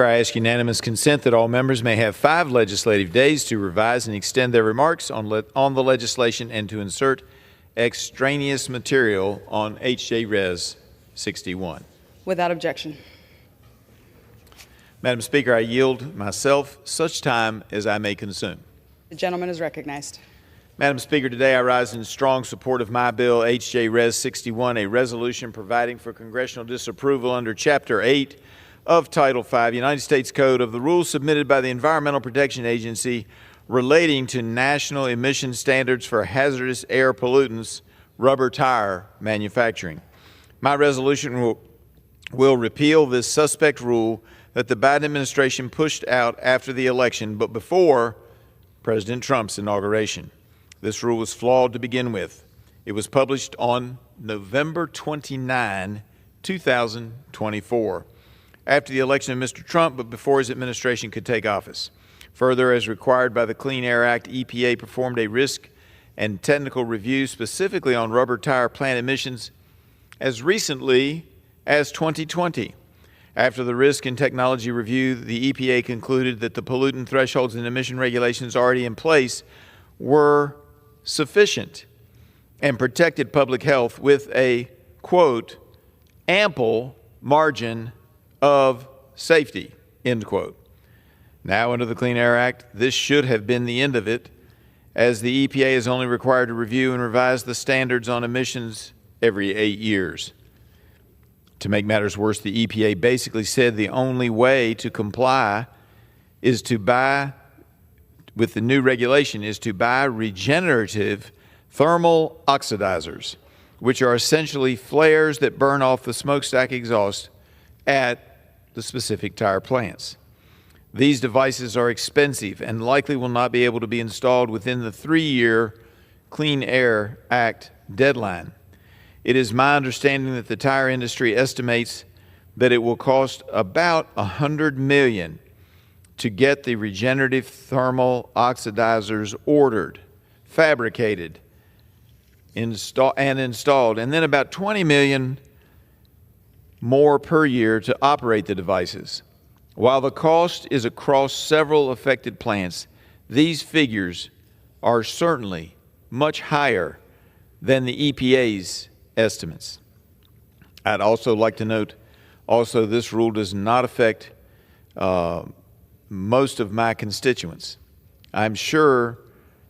I ask unanimous consent that all members may have 5 legislative days to revise and extend their remarks on the legislation and to insert extraneous material on H.J. Res. 61. Without objection. Madam Speaker, I yield myself such time as I may consume. The gentleman is recognized. Madam Speaker, today I rise in strong support of my bill, H.J. Res. 61, a resolution providing for congressional disapproval under Chapter 8 of Title 5, United States Code of the rules submitted by the Environmental Protection Agency relating to national emission standards for hazardous air pollutants, rubber tire manufacturing. My resolution will repeal this suspect rule that the Biden administration pushed out after the election, but before President Trump's inauguration. This rule was flawed to begin with. It was published on November 29, 2024, after the election of Mr. Trump, but before his administration could take office. Further, as required by the Clean Air Act, EPA performed a risk and technical review specifically on rubber tire plant emissions as recently as 2020. After the risk and technology review, the EPA concluded that the pollutant thresholds and emission regulations already in place were sufficient and protected public health with a, quote, ample margin of safety, end quote. Now, under the Clean Air Act, this should have been the end of it, as the EPA is only required to review and revise the standards on emissions every 8 years. To make matters worse, the EPA basically said the only way to comply is to buy, with the new regulation, is to buy regenerative thermal oxidizers, which are essentially flares that burn off the smokestack exhaust at the specific tire plants. These devices are expensive and likely will not be able to be installed within the 3-year Clean Air Act deadline. It is my understanding that the tire industry estimates that it will cost about $100 million to get the regenerative thermal oxidizers ordered, fabricated, installed, and then about $20 million more per year to operate the devices. While the cost is across several affected plants, these figures are certainly much higher than the EPA's estimates. I'd also like to note, this rule does not affect most of my constituents. I'm sure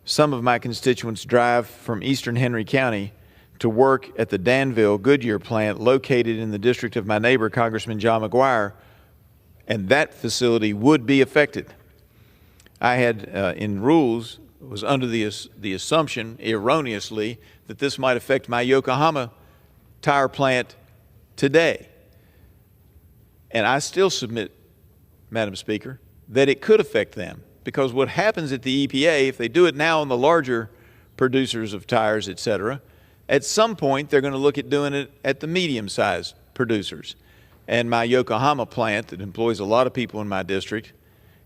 some of my constituents drive from eastern Henry County to work at the Danville Goodyear plant located in the district of my neighbor, Congressman John McGuire, and that facility would be affected. I had, in rules, was under the assumption, erroneously, that this might affect my Yokohama tire plant today. And I still submit, Madam Speaker, that it could affect them, because what happens at the EPA, if they do it now on the larger producers of tires, et cetera, at some point they're going to look at doing it at the medium-sized producers. And my Yokohama plant, that employs a lot of people in my district,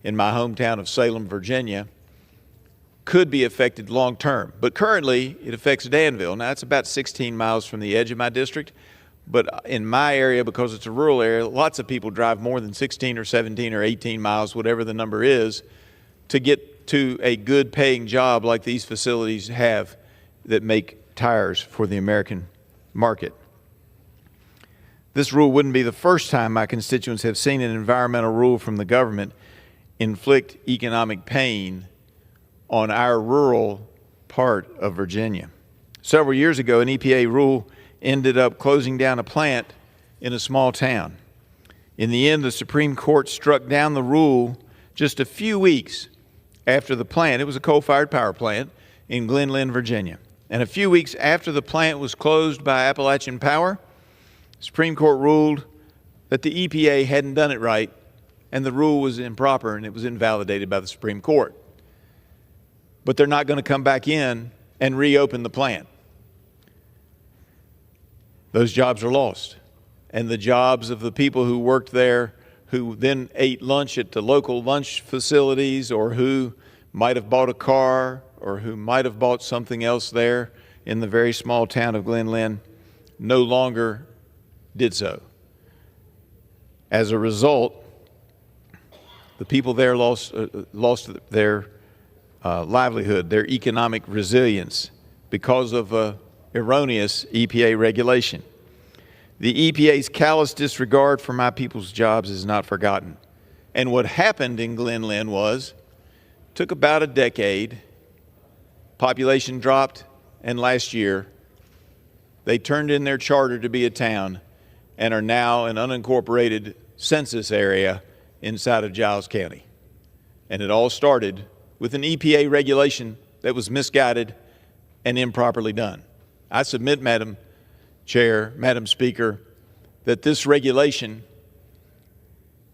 in my hometown of Salem, Virginia, could be affected long term. But currently, it affects Danville. Now, it's about 16 miles from the edge of my district. But in my area, because it's a rural area, lots of people drive more than 16 or 17 or 18 miles, whatever the number is, to get to a good paying job like these facilities have that make tires for the American market. This rule wouldn't be the first time my constituents have seen an environmental rule from the government inflict economic pain on our rural part of Virginia. Several years ago, an EPA rule ended up closing down a plant in a small town. In the end, the Supreme Court struck down the rule just a few weeks after the plant, it was a coal-fired power plant in Glen Lynn, Virginia. And a few weeks after the plant was closed by Appalachian Power, the Supreme Court ruled that the EPA hadn't done it right, and the rule was improper, and it was invalidated by the Supreme Court. But they're not going to come back in and reopen the plant. Those jobs are lost. And the jobs of the people who worked there, who then ate lunch at the local lunch facilities, or who might have bought a car, or who might have bought something else there in the very small town of Glen Lynn, no longer did so. As a result, The people there lost their livelihood, their economic resilience because of erroneous EPA regulation. The EPA's callous disregard for my people's jobs is not forgotten. And what happened in Glenlyn took about a decade, population dropped, and last year they turned in their charter to be a town and are now an unincorporated census area inside of Giles County. And it all started with an EPA regulation that was misguided and improperly done. I submit, Madam Chair, Madam Speaker, that this regulation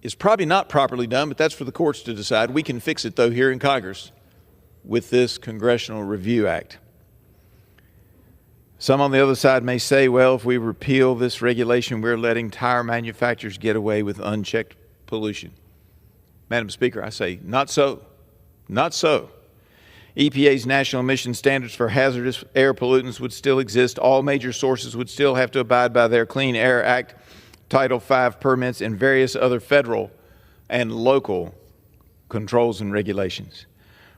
is probably not properly done, but that's for the courts to decide. We can fix it, though, here in Congress with this Congressional Review Act. Some on the other side may say, well, if we repeal this regulation, we're letting tire manufacturers get away with unchecked pollution. Madam Speaker, I say, not so. Not so. EPA's national emission standards for hazardous air pollutants would still exist. All major sources would still have to abide by their Clean Air Act, Title V permits, and various other federal and local controls and regulations.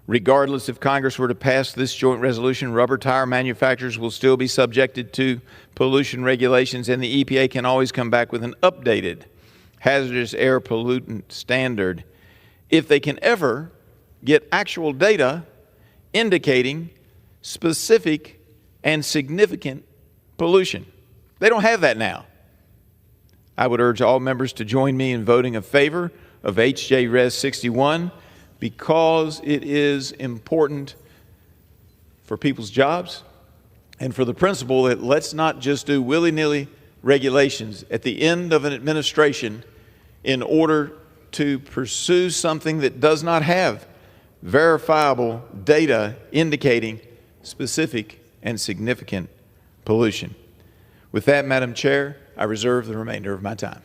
Regardless if Congress were to pass this joint resolution, rubber tire manufacturers will still be subjected to pollution regulations, and the EPA can always come back with an updated hazardous air pollutant standard if they can ever get actual data indicating specific and significant pollution. They don't have that now. I would urge all members to join me in voting in favor of H.J. Res. 61 because it is important for people's jobs and for the principle that let's not just do willy-nilly regulations at the end of an administration in order to pursue something that does not have verifiable data indicating specific and significant pollution. With that, Madam Chair, I reserve the remainder of my time.